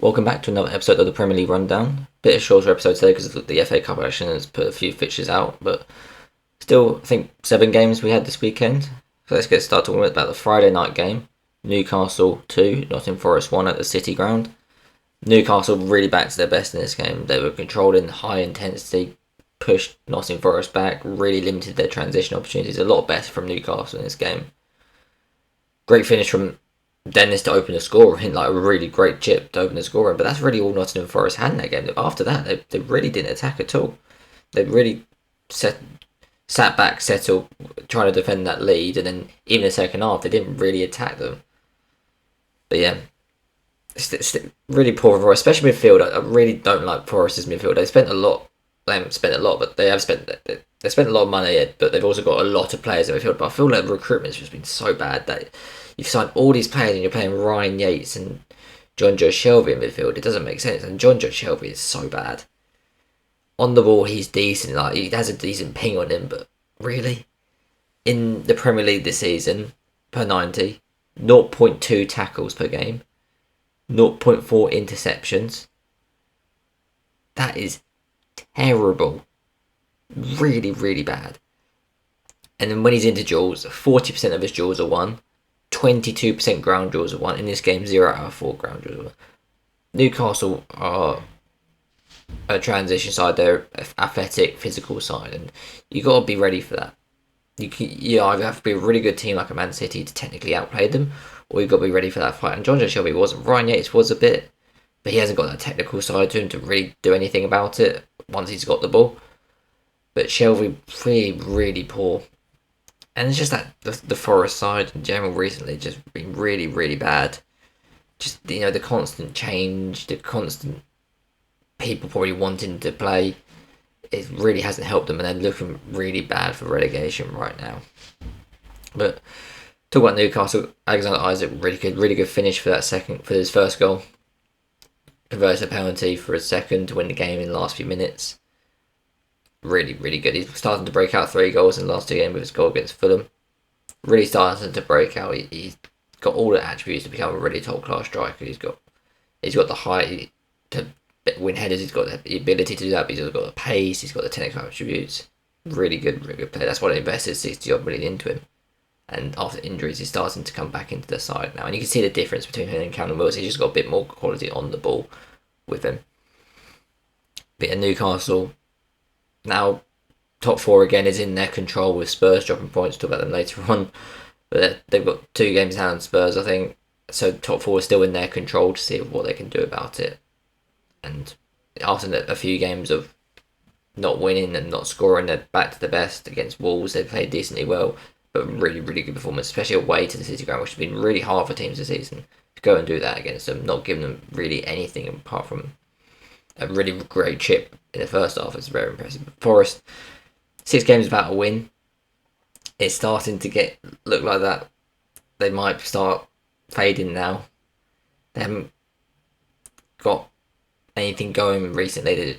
Welcome back to another episode of the Premier League Rundown. Bit of shorter episode today because the FA Cup action has put a few fixtures out, but still, I think 7 games we had this weekend. So let's get started talking about the Friday night game. Newcastle 2, Nottingham Forest 1 at the City Ground. Newcastle really back to their best in this game. They were controlling high intensity, pushed Nottingham Forest back, really limited their transition opportunities. A lot better from Newcastle in this game. Great finish from Dennis to open the score, like a really great chip to open the score, but that's really all Nottingham Forest had in that game. After that, they really didn't attack at all. They really sat back, settled, trying to defend that lead, and then even in the second half, they didn't really attack them. But yeah, it's really poor overall, especially midfield. I really don't like Forest's midfield. They spent a lot. They haven't spent a lot, but they have spent. They spent a lot of money, but they've also got a lot of players in midfield. But I feel like the recruitment's just been so bad that you've signed all these players and you're playing Ryan Yates and John Joe Shelby in midfield. It doesn't make sense. And John Joe Shelby is so bad. On the ball, he's decent. Like he has a decent ping on him, but really, in the Premier League this season, per 90, 0.2 tackles per game, 0.4 interceptions. That is terrible. Really, really bad. And then when he's into duels, 40% of his duels are won. 22% ground duels are won. In this game, 0 out of 4 ground duels are won. Newcastle are a transition side. They're athletic, physical side. And you got to be ready for that. You either have to be a really good team like a Man City to technically outplay them, or you've got to be ready for that fight. And John Joe Shelby wasn't. Ryan Yates was a bit, but he hasn't got that technical side to him to really do anything about it once he's got the ball. But Shelby, really, really poor. And it's just that the Forest side in general recently just been really, really bad. Just, the constant change, the constant people probably wanting to play, it really hasn't helped them, and they're looking really bad for relegation right now. But talk about Newcastle, Alexander Isak, really good finish for his first goal. Converts a penalty for his second to win the game in the last few minutes. Really, really good. He's starting to break out 3 goals in the last 2 games with his goal against Fulham. Really starting to break out. He's got all the attributes to become a really top class striker. He's got the height to win headers. He's got the ability to do that. But he's also got the pace. He's got the technical attributes. Really good player. That's why they invested 60 odd million into him. And after injuries, he's starting to come back into the side now. And you can see the difference between him and Callum Wilson. He's just got a bit more quality on the ball with him. But in Newcastle, now, top 4 again is in their control with Spurs dropping points. Talk about them later on. But they've got 2 games down on Spurs, I think. So top 4 is still in their control to see what they can do about it. And after a few games of not winning and not scoring, they're back to the best against Wolves. They played decently well, but really, really good performance, especially away to the City Ground, which has been really hard for teams this season to go and do that against them, not giving them really anything apart from a really great chip in the first half. It's very impressive. Forest, 6 games without a win. It's starting to look like that. They might start fading now. They haven't got anything going recently.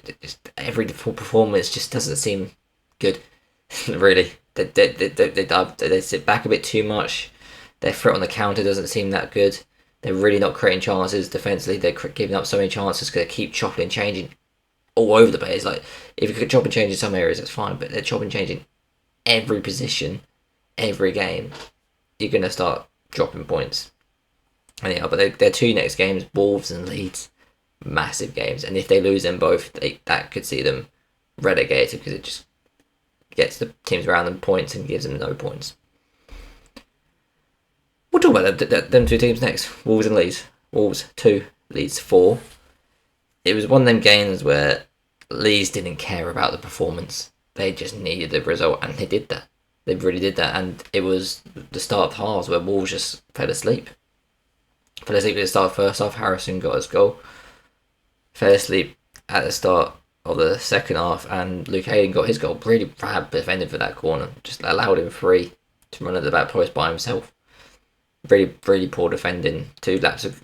Every performance just doesn't seem good. Really, they sit back a bit too much. Their threat on the counter doesn't seem that good. They're really not creating chances defensively. They're giving up so many chances because they keep chopping and changing all over the place. Like, if you could chop and change in some areas, it's fine, but they're chopping and changing every position, every game. You're going to start dropping points. Anyhow, but their 2 next games, Wolves and Leeds, massive games. And if they lose them both, that could see them relegated because it just gets the teams around them points and gives them no points. We'll talk about them 2 teams next. Wolves and Leeds. Wolves 2, Leeds 4. It was one of them games where Leeds didn't care about the performance. They just needed the result, and they did that. They really did that, and it was the start of halves where Wolves just fell asleep. Fell asleep at the start of the first half. Harrison got his goal. Fell asleep at the start of the second half, and Luke Hayden got his goal. Really bad defending for that corner. Just allowed him free to run at the back post by himself. Really, really poor defending. A few laps of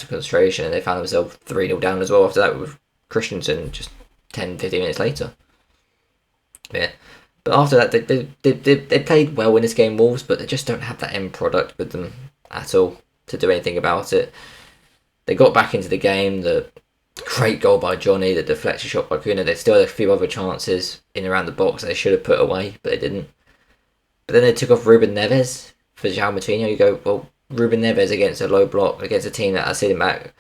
concentration, and they found themselves 3-0 down as well after that with Christensen just 10-15 minutes later. Yeah. But after that, they played well in this game, Wolves, but they just don't have that end product with them at all to do anything about it. they got back into the game. The great goal by Johnny, the deflection shot by Kuna. They still had a few other chances in around the box they should have put away, but they didn't. But then they took off Ruben Neves for João Moutinho. You go, well, Ruben Neves against a low block, against a team that are sitting back,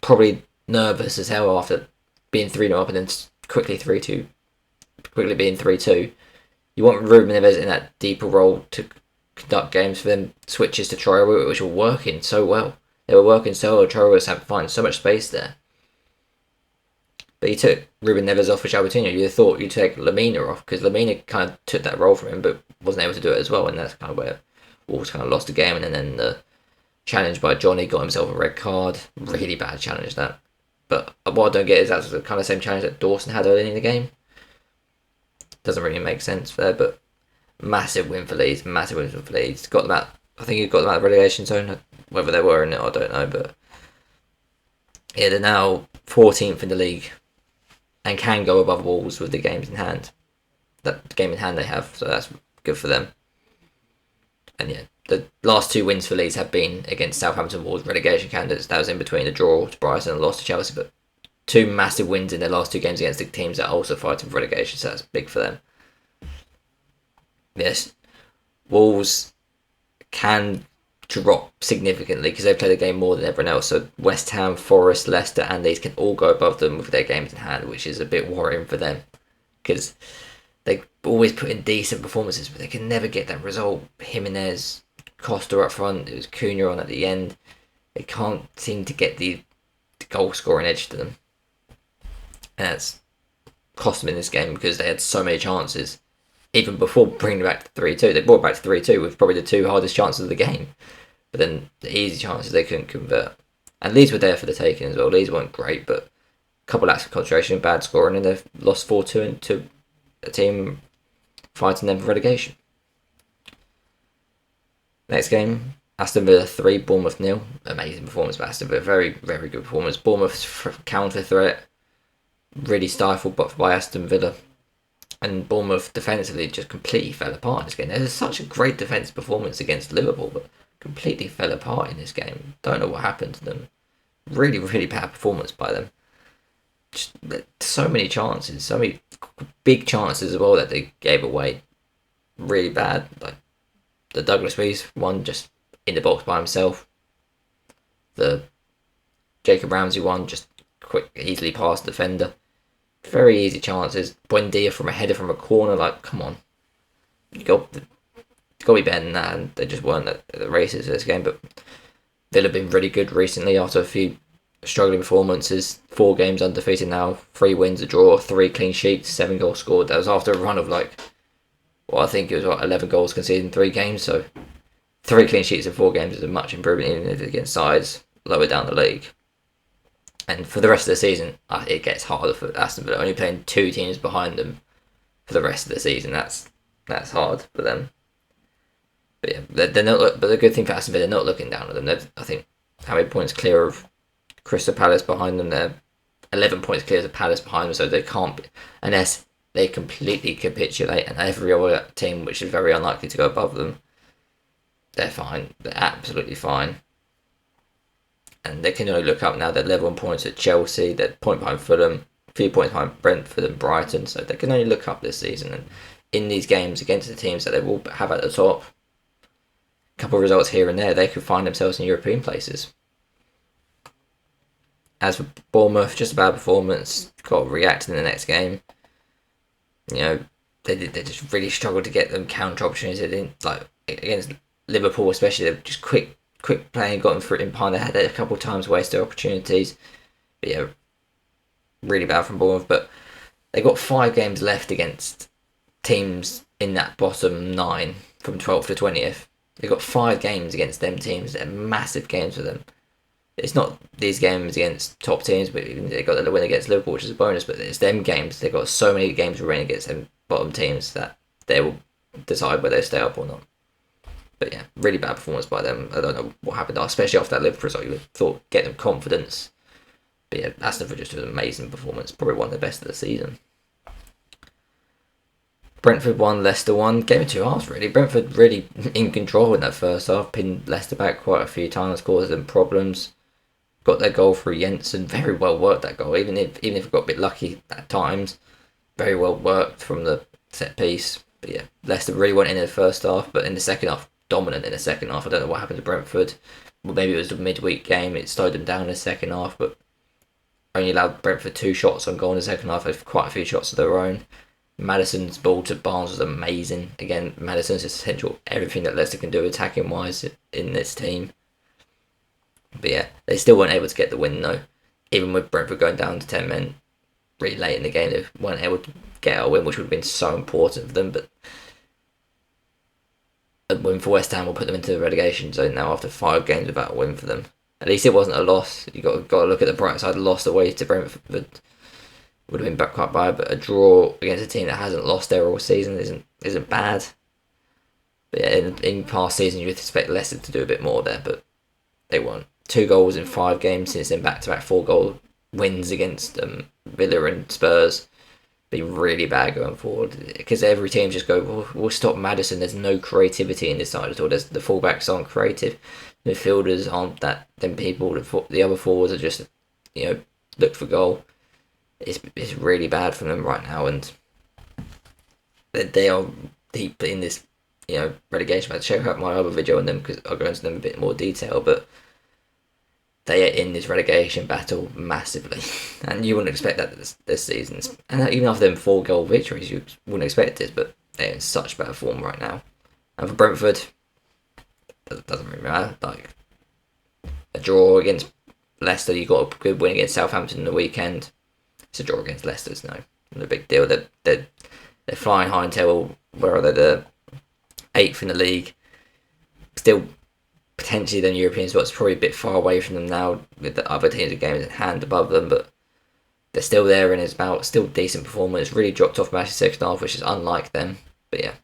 probably nervous as hell after being 3-0 up and then quickly 3-2, quickly being 3-2. You want Ruben Neves in that deeper role to conduct games for them, switches to Traore, which were working so well. They were working so well. Traore was finding so much space there. But he took Ruben Neves off for João Moutinho. You'd have thought you'd take Lamina off, because Lamina kind of took that role from him, but wasn't able to do it as well, and that's kind of where Wolves kind of lost the game. And then the challenge by Johnny got himself a red card. Really bad challenge, that. But what I don't get is that's the kind of same challenge that Dawson had early in the game. Doesn't really make sense there, but massive win for Leeds. Massive win for Leeds. Got them out. I think he got them out of the relegation zone. Whether they were in it, I don't know. But yeah, they're now 14th in the league and can go above Wolves with the games in hand. That game in hand they have, so that's good for them. And yeah, the last 2 wins for Leeds have been against Southampton, Wolves, relegation candidates. That was in between a draw to Brighton and a loss to Chelsea, but 2 massive wins in their last 2 games against the teams that are also fighting for relegation, so that's big for them. Yes, Wolves can drop significantly because they play the game more than everyone else. So West Ham, Forest, Leicester and Leeds can all go above them with their games in hand, which is a bit worrying for them because they always put in decent performances, but they can never get that result. Jimenez, Costa up front, it was Cunha on at the end. They can't seem to get the goal scoring edge to them. And that's cost them in this game because they had so many chances. Even before bringing it back to 3-2, they brought it back to 3-2 with probably the 2 hardest chances of the game. But then the easy chances they couldn't convert. And Leeds were there for the taking as well. Leeds weren't great, but a couple lacks of concentration, bad scoring, and they've lost 4-2 to a team fighting them for relegation. Next game, Aston Villa 3, Bournemouth 0. Amazing performance by Aston Villa, very, very good performance. Bournemouth counter threat, really stifled by Aston Villa. And Bournemouth defensively just completely fell apart in this game. There's such a great defence performance against Liverpool, but completely fell apart in this game. Don't know what happened to them. Really, really bad performance by them. Just so many chances, so many big chances as well that they gave away. Really bad. Like the Douglas Luiz one just in the box by himself. The Jacob Ramsey one just quick, easily past defender. Very easy chances. Buendia from a header from a corner. Like, come on. You got to be better than that. And they just weren't at the races for this game. But Villa have been really good recently after a few struggling performances. 4 games undefeated now. 3 wins, a draw, 3 clean sheets, 7 goals scored. That was after a run of I think it was 11 goals conceded in 3 games. So 3 clean sheets in 4 games is a much improvement even against sides lower down the league. And for the rest of the season, it gets harder for Aston Villa. Only playing 2 teams behind them for the rest of the season. That's hard for them. But yeah, they're not. But the good thing for Aston Villa, they're not looking down at them. I think how many points clear of Crystal Palace behind them? They're 11 points clear of Palace behind them, so they can't unless they completely capitulate. And every other team, which is very unlikely to go above them, they're fine. They're absolutely fine. And they can only look up now. They're level on points at Chelsea. They're point behind Fulham, a few points behind Brentford and Brighton. So they can only look up this season. And in these games against the teams that they will have at the top, a couple of results here and there, they could find themselves in European places. As for Bournemouth, just a bad performance. Got to react in the next game. You know, they just really struggled to get them counter opportunities. They didn't, against Liverpool especially. They're just quick playing, got them through in behind. They had a couple of times wasted opportunities. But yeah, really bad from Bournemouth. But they got 5 games left against teams in that bottom 9 from 12th to 20th. They got 5 games against them teams. They're massive games for them. It's not these games against top teams, but even they got the win against Liverpool, which is a bonus. But it's them games. They got so many games remaining against them bottom teams that they will decide whether they stay up or not. But yeah, really bad performance by them. I don't know what happened, especially after that Liverpool result. You would have thought get them confidence. But yeah, Aston Villa just did an amazing performance. Probably one of the best of the season. Brentford 1, Leicester 1. Game of 2 halves, really. Brentford really in control in that first half. Pinned Leicester back quite a few times, caused them problems. got their goal through Jensen. Very well worked, that goal, even if it got a bit lucky at times. Very well worked from the set piece. But yeah, Leicester really went in the first half, but in the second half, dominant in the second half. I don't know what happened to Brentford. Well, maybe it was the midweek game. It slowed them down in the second half, but only allowed Brentford 2 shots on goal in the second half. They've quite a few shots of their own. Madison's ball to Barnes was amazing. Again, Madison's essential everything that Leicester can do attacking wise in this team. But yeah, they still weren't able to get the win though. Even with Brentford going down to 10 men really late in the game, they weren't able to get a win, which would have been so important for them. But a win for West Ham will put them into the relegation zone now after 5 games without a win for them. At least it wasn't a loss. You got to look at the bright side. The loss away to Brentford would have been back quite bad, but a draw against a team that hasn't lost there all season isn't bad. But yeah, in past seasons you'd expect Leicester to do a bit more there, but they won't. 2 goals in 5 games since then, back-to-back 4-goal wins against Villa and Spurs. Be really bad going forward because every team just go, we'll stop Maddison. There's no creativity in this side at all. The fullbacks aren't creative, midfielders aren't that. Then people, the other forwards are just, look for goal. It's really bad for them right now, and they are deep in this, relegation match. Check out my other video on them because I'll go into them in a bit more detail, but they are in this relegation battle massively, and you wouldn't expect that this season. And even after them 4-goal victories, you wouldn't expect it, but they're in such bad form right now. And for Brentford, it doesn't really matter. Like a draw against Leicester, you got a good win against Southampton in the weekend. It's a draw against Leicester's no big deal. They're flying high in table. Where are they? The 8th in the league. Still potentially than European spots, probably a bit far away from them now with the other teams of games in hand above them, but they're still there and it's about still decent performance. Really dropped off match the second half, which is unlike them. But yeah,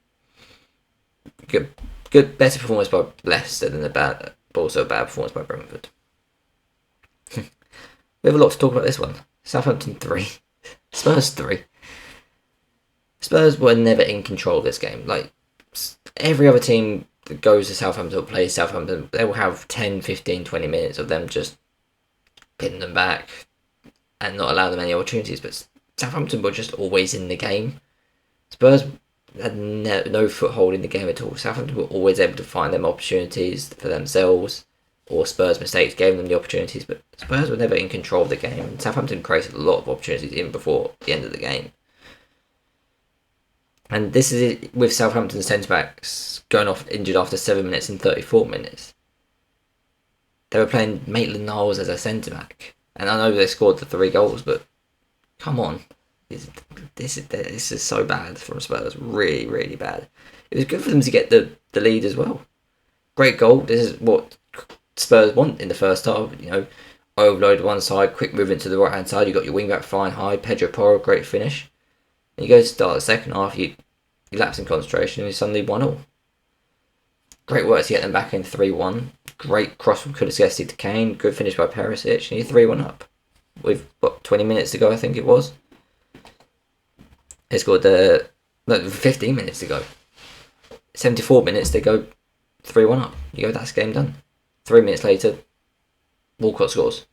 good, better performance by Leicester than but also a bad performance by Brentford. We have a lot to talk about this one. Southampton 3, Spurs 3. Spurs were never in control of this game. Like every other team that goes to Southampton or plays Southampton, they will have 10, 15, 20 minutes of them just pinning them back and not allow them any opportunities. But Southampton were just always in the game. Spurs had no foothold in the game at all. Southampton were always able to find them opportunities for themselves, or Spurs' mistakes gave them the opportunities, but Spurs were never in control of the game. And Southampton created a lot of opportunities even before the end of the game. And this is it with Southampton's centre-backs going off injured after 7 minutes and 34 minutes. They were playing Maitland-Niles as a centre-back. And I know they scored the 3 goals, but come on. This is so bad from Spurs. Really, really bad. It was good for them to get the lead as well. Great goal. This is what Spurs want in the first half. Overload one side, quick movement to the right-hand side. You got your wing-back flying high. Pedro Porro, great finish. You go to start the second half, you lapse in concentration, and you suddenly 1-1. Great work to get them back in 3-1. Great cross from Kulusevski to Kane. Good finish by Perisic, and you're 3-1 up. With 20 minutes to go, I think it was. They scored 15 minutes to go. 74 minutes, they go 3-1 up. You go, that's game done. 3 minutes later, Walcott scores.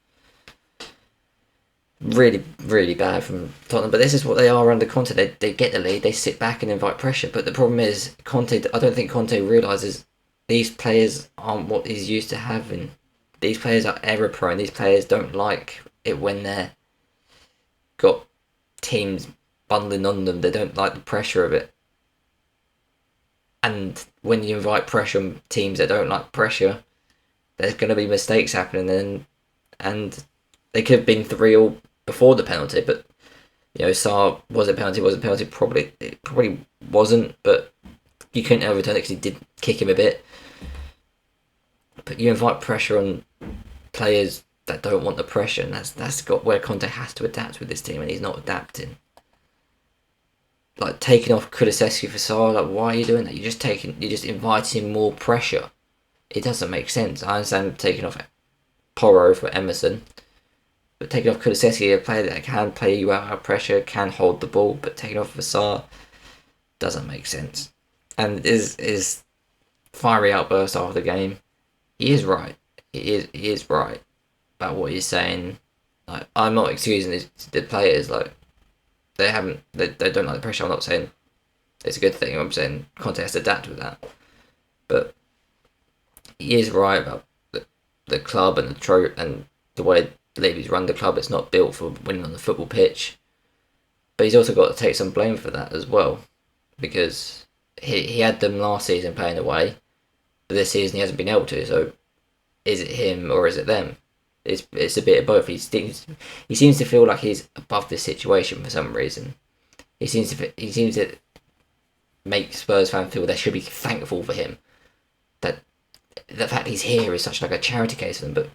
Really, really bad from Tottenham, but this is what they are under Conte. They get the lead, they sit back and invite pressure, but the problem is I don't think Conte realises these players aren't what he's used to having. These players are error prone. These players don't like it when they're got teams bundling on them. They don't like the pressure of it. And when you invite pressure on teams that don't like pressure, there's going to be mistakes happening then, and they could have been 3-3 before the penalty, but Sarr, was it penalty? Was it penalty? It probably wasn't, but you couldn't overturn it because he did kick him a bit. But you invite pressure on players that don't want the pressure, and that's got where Conte has to adapt with this team, and he's not adapting. Like taking off Kulusevski for Sarr, like why are you doing that? You're just inviting more pressure. It doesn't make sense. I understand taking off Porro for Emerson, but taking off Kulusevski, a player that can play you out of pressure, can hold the ball, but taking off Sarr doesn't make sense. And his fiery outburst after the game, he is right. He is right. about what he's saying. Like, I'm not excusing the players. Like, they don't like the pressure. I'm not saying it's a good thing. I'm saying Conte has to adapt with that. But he is right about the club and and the way Levy's run the club. It's not built for winning on the football pitch. But he's also got to take some blame for that as well, because he had them last season playing away, but this season he hasn't been able to. So is it him or is it them? It's a bit of both. He seems to feel like he's above this situation for some reason. He seems to make Spurs fans feel they should be thankful for him. That the fact he's here is such like a charity case for them. But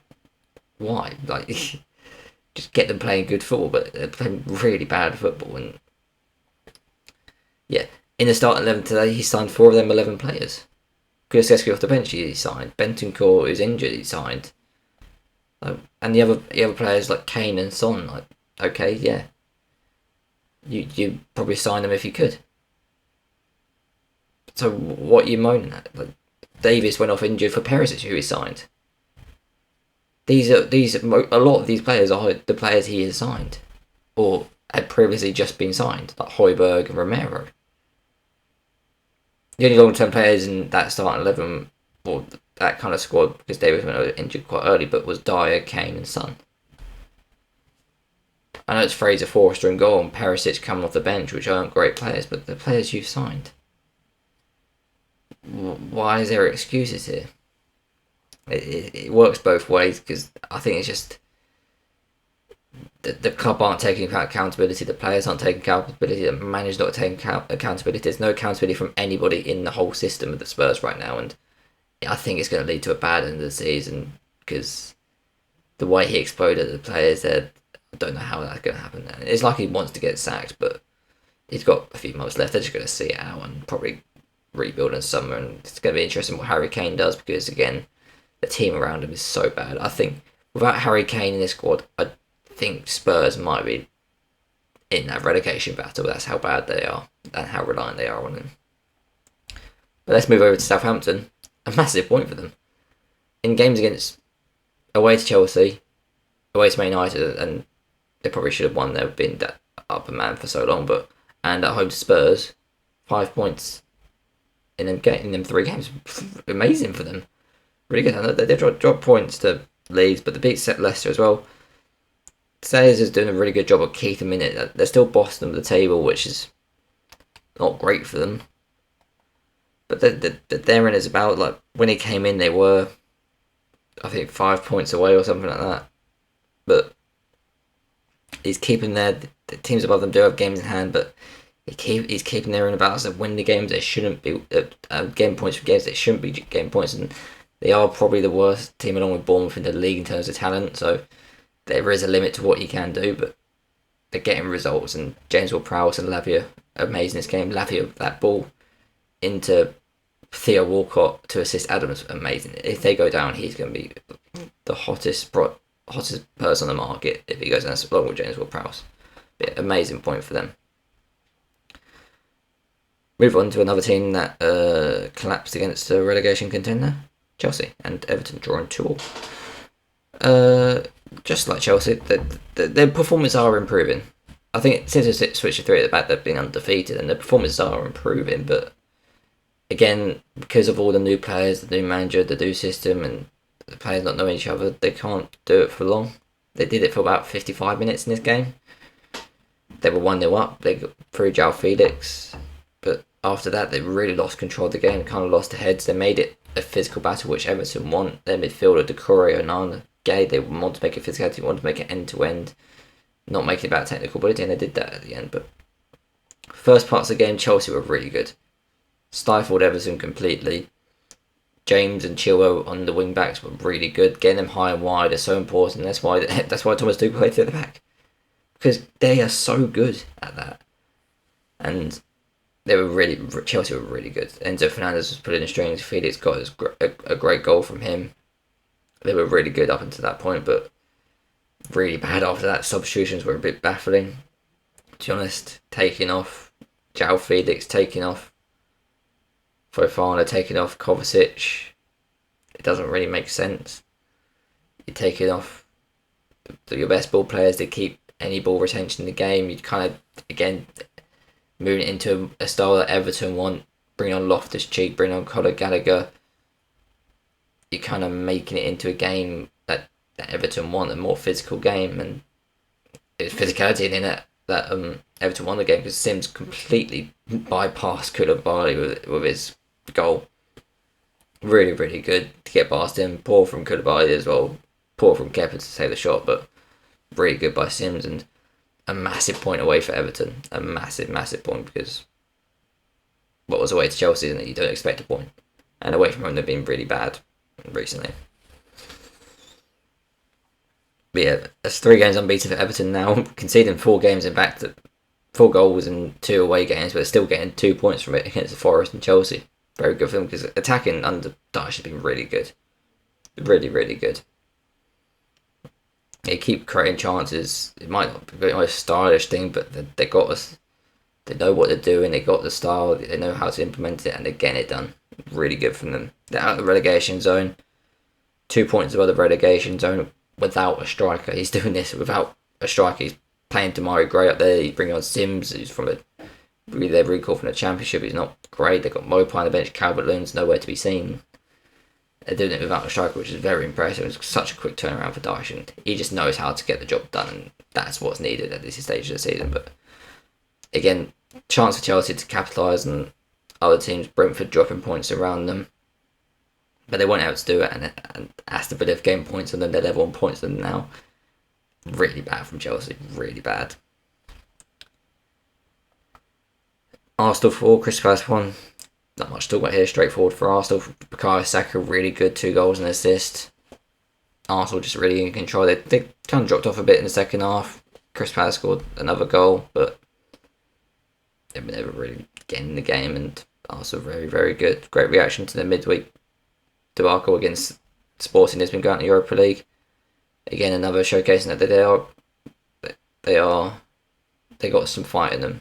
why? Like, just get them playing good football, but they're playing really bad football. And yeah, in the starting 11 today, he signed 4 of them 11 players. Kulusevski off the bench, he signed. Bentancur, who's injured, he signed. And the other players like Kane and Son, like, okay, yeah, you probably sign them if you could. So what are you moaning at? Like, Davis went off injured for Perisic, who he signed. A lot of these players are the players he has signed, or had previously just been signed, like Højbjerg and Romero. The only long-term players in that starting 11, or that kind of squad, because Davis went injured quite early, but was Dyer, Kane and Son. I know it's Fraser Forster and goal and Perisic coming off the bench, which aren't great players, but the players you've signed. Why is there excuses here? It works both ways, because I think it's just the club aren't taking accountability, the players aren't taking accountability, the manager's not taking accountability. There's no accountability from anybody in the whole system of the Spurs right now, and I think it's going to lead to a bad end of the season, because the way he exploded the players there, I don't know how that's going to happen. It's like he wants to get sacked, but he's got a few months left. They're just going to see it out and probably rebuild in summer, and it's going to be interesting what Harry Kane does, because again, the team around him is so bad. I think without Harry Kane in this squad, I think Spurs might be in that relegation battle. That's how bad they are and how reliant they are on him. But let's move over to Southampton. A massive point for them. In games against away to Chelsea, away to Man United, and they probably should have won. They've been that upper man for so long, and at home to Spurs, 5 points in them 3 games. Amazing for them. Really good. I know they dropped points to Leeds, but the beat set Leicester as well. Sayers is doing a really good job of keeping them in it. They're still bossing them at the table, which is not great for them. But their end is about, like, when he came in, they were, I think, 5 points away or something like that. But he's keeping the teams above them do have games in hand, but he's keeping their own balance of winning the games they shouldn't be, game points for games they shouldn't be game points, and they are probably the worst team along with Bournemouth in the league in terms of talent, so there is a limit to what you can do, but they're getting results, and James Ward-Prowse and Lavia, amazing this game. Lavia, that ball into Theo Walcott to assist Adams, amazing. If they go down, he's going to be the hottest person on the market if he goes down along with James Ward-Prowse. Amazing point for them. Move on to another team that collapsed against a relegation contender, Chelsea, and Everton drawing 2-2. Just like Chelsea, their performances are improving. I think since they switched to 3 at the back, they've been undefeated, and their performances are improving. But again, because of all the new players, the new manager, the new system, and the players not knowing each other, they can't do it for long. They did it for about 55 minutes in this game. They were 1-0 up. They got through João Felix, but after that, they really lost control of the game. Kind of lost their heads. They made it a physical battle, which Everton want. Their midfielder, Decore, Onana, Gay, they want to make it physicality, they want to make it end to end, not make it about technical ability, and they did that at the end. But first parts of the game, Chelsea were really good. Stifled Everton completely. James and Chilwell on the wing backs were really good. Getting them high and wide is so important. That's why Thomas Tuchel played to the back, because they are so good at that. And Chelsea were really good. Enzo Fernandez was put in the strings. Felix got a great goal from him. They were really good up until that point, but really bad after that. Substitutions were a bit baffling, to be honest. Taking off João Felix, taking off Fofana, taking off Kovacic. It doesn't really make sense. You're taking off your best ball players to keep any ball retention in the game. You kind of, again, moving it into a style that Everton want, bring on Loftus-Cheek, bring on Conor Gallagher. You're kind of making it into a game that Everton want, a more physical game, and it's physicality in it that Everton won the game because Sims completely bypassed Koulibaly with his goal. Really, really good to get past him. Poor from Koulibaly as well. Poor from Kepa to save the shot, but really good by Sims, and a massive point away for Everton. A massive, massive point, because what was away to Chelsea, isn't it? You don't expect a point. And away from home, they've been really bad recently. But yeah, that's 3 games unbeaten for Everton now, conceding 4 games in back to 4 goals in 2 away games, but still getting 2 points from it against Forest and Chelsea. Very good for them, because attacking under Dyche has been really good. Really, really good. They keep creating chances. It might not be the most stylish thing, but they got us. They know what they're doing. They got the style. They know how to implement it, and they're getting it done. Really good from them. They're out of the relegation zone. 2 points above the relegation zone without a striker. He's doing this without a striker. He's playing Damari Gray up there. He's bringing on Sims, who's from their recall from the Championship. He's not great. They've got Mopai on the bench. Calvert-Lewin's nowhere to be seen. They're doing it without a striker, which is very impressive. It's such a quick turnaround for Dyche, and he just knows how to get the job done, and that's what's needed at this stage of the season. But again, chance for Chelsea to capitalise on other teams, Brentford dropping points around them, but they weren't able to do it, and Aston Villa have gained points on them. They're level on points with them now. Really bad from Chelsea, really bad. Arsenal 4, Crystal Palace 1. Not much to talk about here, straightforward for Arsenal. Bukayo Saka, really good, 2 goals and an assist. Arsenal just really in control. They kind of dropped off a bit in the second half. Crystal Palace scored another goal, but they were never really getting the game, and Arsenal very, very good. Great reaction to the midweek debacle against Sporting Lisbon going to Europa League. Again, another showcasing that they got some fight in them.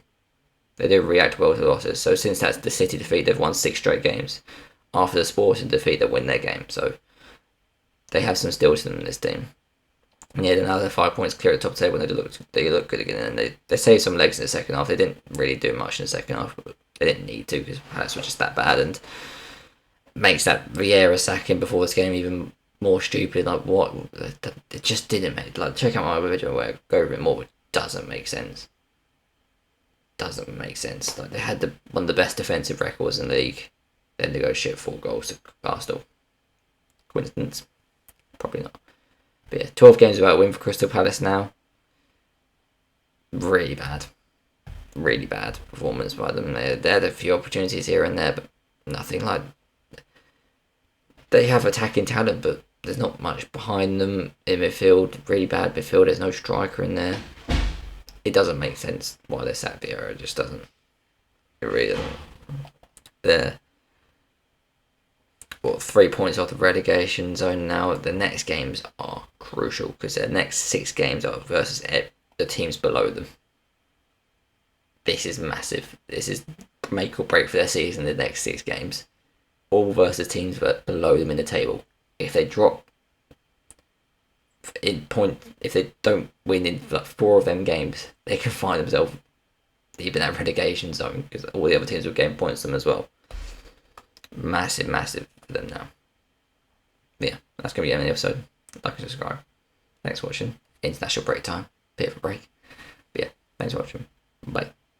They do react well to losses. So since that's the City defeat, they've won 6 straight games. After the Sporting defeat, they win their game. So they have some steel to them in this team. And yeah, now they're 5 points clear at the top table, and they look good again. And they saved some legs in the second half. They didn't really do much in the second half, but they didn't need to, because Palace were just that bad, and makes that Vieira sacking before this game even more stupid. Like, what? It just didn't make. Like, check out my video where I go over it more, but it doesn't make sense. Doesn't make sense. Like, they had one of the best defensive records in the league, then they go shit 4 goals to Arsenal. Coincidence? Probably not. But yeah, 12 games without a win for Crystal Palace now. Really bad. Really bad performance by them. They had a few opportunities here and there, but nothing. Like, they have attacking talent, but there's not much behind them in midfield. Really bad midfield. There's no striker in there. It doesn't make sense why they sat Vieira. It just doesn't. It really doesn't. They're 3 points off the relegation zone now. The next games are crucial, because their next 6 games are versus the teams below them. This is massive. This is make or break for their season. The next 6 games, all versus teams below them in the table. If they drop if they don't win in like 4 of them games, they can find themselves deep in that relegation zone, because all the other teams will gain points to them as well. Massive, massive for them now. But yeah, that's going to be the end of the episode. Like and subscribe. Thanks for watching. International break time. Bit of a break. But yeah, thanks for watching. Bye.